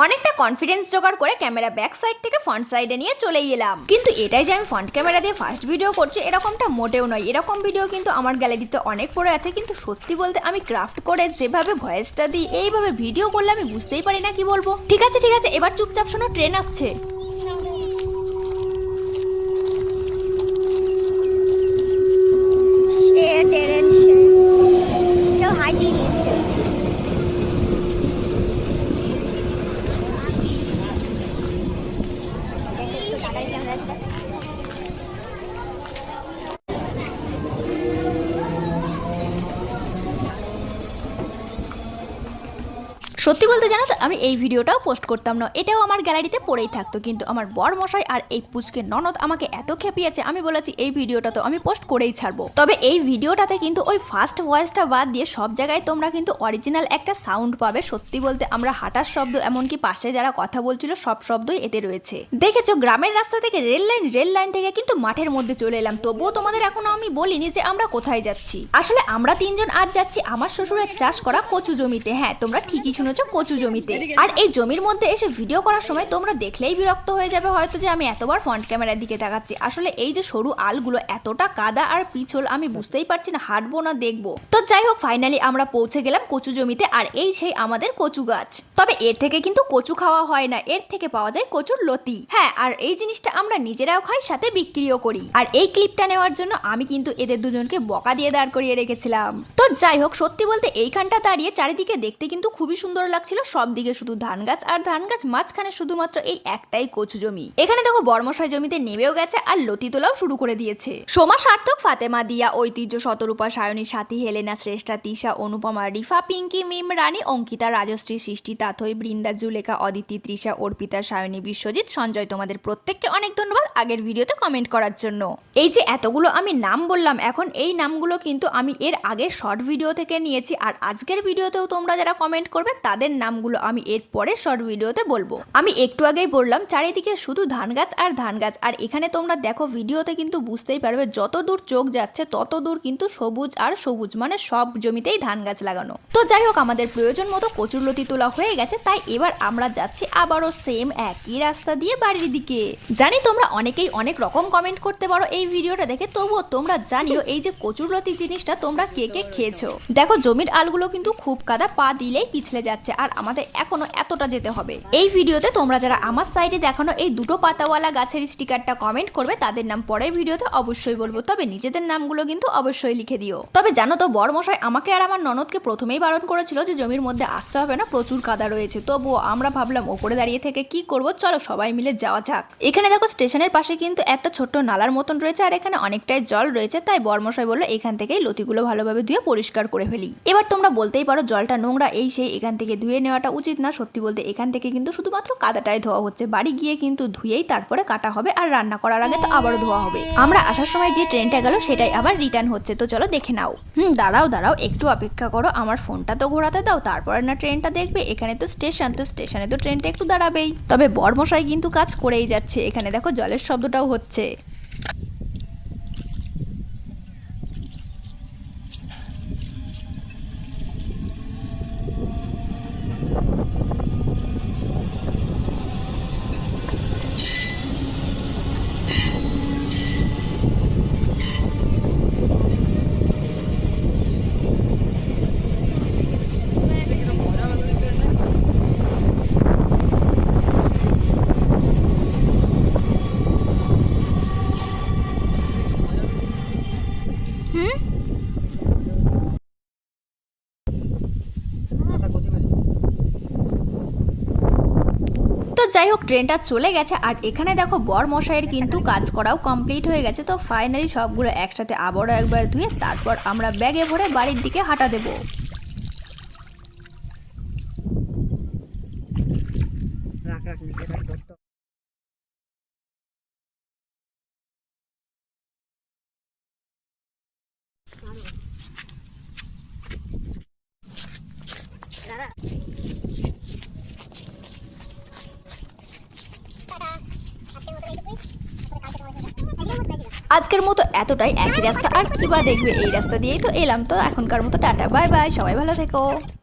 অনেকটা কনফিডেন্স জোগাড় করে ক্যামেরা ব্যাক সাইড থেকে ফ্রন্ট সাইডে নিয়ে চলে এলাম। কিন্তু এটাই যে আমি ফ্রন্ট ক্যামেরা দিয়ে ফার্স্ট ভিডিও করছি এরকমটা মোটেও নয়। এরকম ভিডিও কিন্তু আমার গ্যালারিতে অনেক পড়ে আছে, কিন্তু সত্যি বলতে আমি ক্রাফট করে যেভাবে ভয়েসটা দিই এইভাবে ভিডিও করলে আমি বুঝতেই পারি না কি বলবো। ঠিক আছে এবার চুপচাপ শোনো, ট্রেন আসছে। সত্যি বলতে জানো তো আমি এই ভিডিওটাও পোস্ট করতাম না, এটাও আমার গ্যালারিতে পড়েই থাকতো, কিন্তু আমার বর মশাই আর এই পুচকে ননদ আমাকে এত খেপিয়েছে আমি বলেছি এই ভিডিওটা তো আমি পোস্ট করেই ছাড়বো। তবে এই ভিডিওটাতে কিন্তু ওই ফার্স্ট ভয়েসটা বাদ দিয়ে সব জায়গায় তোমরা কিন্তু অরিজিনাল একটা সাউন্ড পাবে। সত্যি বলতে আমরা হাঁটার শব্দ এমনকি পাশে যারা কথা বলছিল সব শব্দই এতে রয়েছে। দেখেছো গ্রামের রাস্তা থেকে রেল লাইন থেকে কিন্তু মাঠের মধ্যে চলে এলাম, তবুও তোমাদের এখনো আমি বলিনি যে আমরা কোথায় যাচ্ছি। আসলে আমরা তিনজন আজ যাচ্ছি আমার শ্বশুরের চাষ করা কচু জমিতে। হ্যাঁ তোমরা ঠিকই শুনেছো, কচু জমিতে। আর এই জমির মধ্যে এসে ভিডিও করার সময় তোমরা দেখলেই বিরক্ত হয়ে যাবে হয়তো যে আমি এতবার ফ্রন্ট ক্যামেরার দিকে তাকাচ্ছি। আসলে এই যে সরু আলগুলো এতটা কাদা আর পিছল আমি বুঝতেই পারছি না হাঁটবো না দেখবো। তো যাই হোক ফাইনালি আমরা পৌঁছে গেলাম কচু জমিতে, আর এই সেই আমাদের কচু গাছ। তবে এর থেকে কিন্তু কচু খাওয়া হয় না, এর থেকে পাওয়া যায় কচুর লতি। হ্যাঁ আর এই জিনিসটা আমরা নিজেরাও খাই সাথে বিক্রিও করি। আর এই ক্লিপটা নেওয়ার জন্য আমি কিন্তু এদের দুজনকে বকা দিয়ে দাঁড় করিয়ে রেখেছিলাম। তো যাই হোক সত্যি বলতে এইখানটা দাঁড়িয়ে চারিদিকে দেখতে কিন্তু খুবই সুন্দর লাগছিল। সব দিকে শুধু ধান গাছ আর ধান গাছ, মাঝখানে শুধুমাত্র এই একটাই কচু জমি। এখানে দেখো বর্মশাই জমিতে নেমেও গেছে আর লতি তোলাও শুরু করে দিয়েছে। সোমা সার্থক, ফাতেমা দিয়া, ঐতিহ্য, শতরূপা, সায়নী, সাথী, হেলেনা, শ্রেষ্ঠা, তিশা, অনুপমা, রিফা, পিঙ্কি, মিম, রানী, অঙ্কিতা, রাজশ্রী, সৃষ্টি, তাথই, বৃন্দা, জুলেখা, অদিতি, তৃষা, অর্পিতা, সায়নী, বিশ্বজিৎ, সঞ্জয়, তোমাদের প্রত্যেককে অনেক ধন্যবাদ আগের ভিডিওতে কমেন্ট করার জন্য। এই যে এতগুলো আমি নাম বললাম, এখন এই নামগুলো কিন্তু আমি এর আগের শর্ট ভিডিও থেকে নিয়েছি, আর আজকের ভিডিওতেও তোমরা যারা কমেন্ট করবে তাদের নামগুলো আমি এর পরে শর্ট ভিডিওতে বলবো। আমি একটু আগেই বললাম চারিদিকে শুধু ধান গাছ আর ধান গাছ, আর এখানে তোমরা দেখো ভিডিওতে কিন্তু বুঝতেই পারবে যত দূর চোখ যাচ্ছে তত দূর কিন্তু সবুজ আর সবুজ, মানে সব জমিতেই ধান গাছ লাগানো। তো যাই হোক আমাদের প্রয়োজন মতো কচুর লতি তোলা হয়ে গেছে, তাই এবার আমরা যাচ্ছি আবারও সেম একই রাস্তা দিয়ে বাড়ির দিকে। জানি তোমরা অনেকেই অনেক রকম কমেন্ট করতে পারো এই ভিডিওটা দেখে, তবুও তোমরা জানিও এই যে কচুর লতি জিনিসটা তোমরা কে কে খেয়েছো। দেখো জমির আলগুলো কিন্তু খুব কাদা, পা দিলেই পিছলে যাচ্ছে, আর আমাদের এখনো এতটা যেতে হবে। এই ভিডিওতে তোমরা যারা আমার সাইডে দেখানো এই দুটো পাতাওয়ালা গাছের স্টিকারটা কমেন্ট করবে তাদের নাম পরের ভিডিওতে অবশ্যই বলবো, তবে নিজেদের নামগুলো কিন্তু অবশ্যই লিখে দিও। তবে জানো তো বড়মশাই আমাকে আর আমার ননদকে প্রথমেই বারণ করেছিল যে জমির মধ্যে আসতে হবে না, প্রচুর কাদা রয়েছে। তবুও আমরা ভাবলাম ওপরে দাঁড়িয়ে থেকে কি করব, চলো সবাই মিলে যাওয়া যাক। এখানে দেখো স্টেশনের পাশে কিন্তু একটা ছোট্ট নালার মতন রয়েছে, আর এখানে অনেকটাই জল রয়েছে, তাই বড়মশাই বললো এখান থেকেই লতিগুলো ভালোভাবে ধুয়ে পরিষ্কার করে ফেলি। এবার তোমরা বলতেই পারো জলটা নোংরা, এই সেই এখান থেকে ধুয়ে নেওয়াটা উচিত না। সত্যি বলতে এখান থেকে কিন্তু শুধুমাত্র কাদাটাই ধোয়া হচ্ছে, বাড়ি গিয়ে কিন্তু ধুয়েই তারপরে কাটা হবে, আর রান্না করার আগে তো আবারও ধোয়া হবে। আমরা আসার সময় যে ট্রেনটা গেল সেটাই আবার রিটার্ন হচ্ছে, তো চলো দেখে নাও। দাঁড়াও একটু অপেক্ষা করো, আমার ফোনটা তো ঘোরাতে দাও, তারপরে না ট্রেনটা দেখবে। এখানে তো স্টেশন, তো স্টেশনে তো ট্রেনটা একটু দাঁড়াবেই। তবে বড়মশাই কিন্তু কাজ করেই যাচ্ছে। এখানে দেখো জলের শব্দটাও হচ্ছে। তো যাই হোক ট্রেনটা চলে গেছে, আর এখানে দেখো বর মশাইয়ের কিন্তু কাজ করাও কমপ্লিট হয়ে গেছে। তো ফাইনালি সবগুলো একসাথে আবারও একবার ধুয়ে তারপর আমরা ব্যাগে ভরে বাড়ির দিকে হাঁটা দেবো। আজকের মতো এতটাই, একই রাস্তা আর কি বা দেখবে, এই রাস্তা দিয়েই তো এলাম। তো এখনকার মতো টাটা বাই বাই, সবাই ভালো থেকো।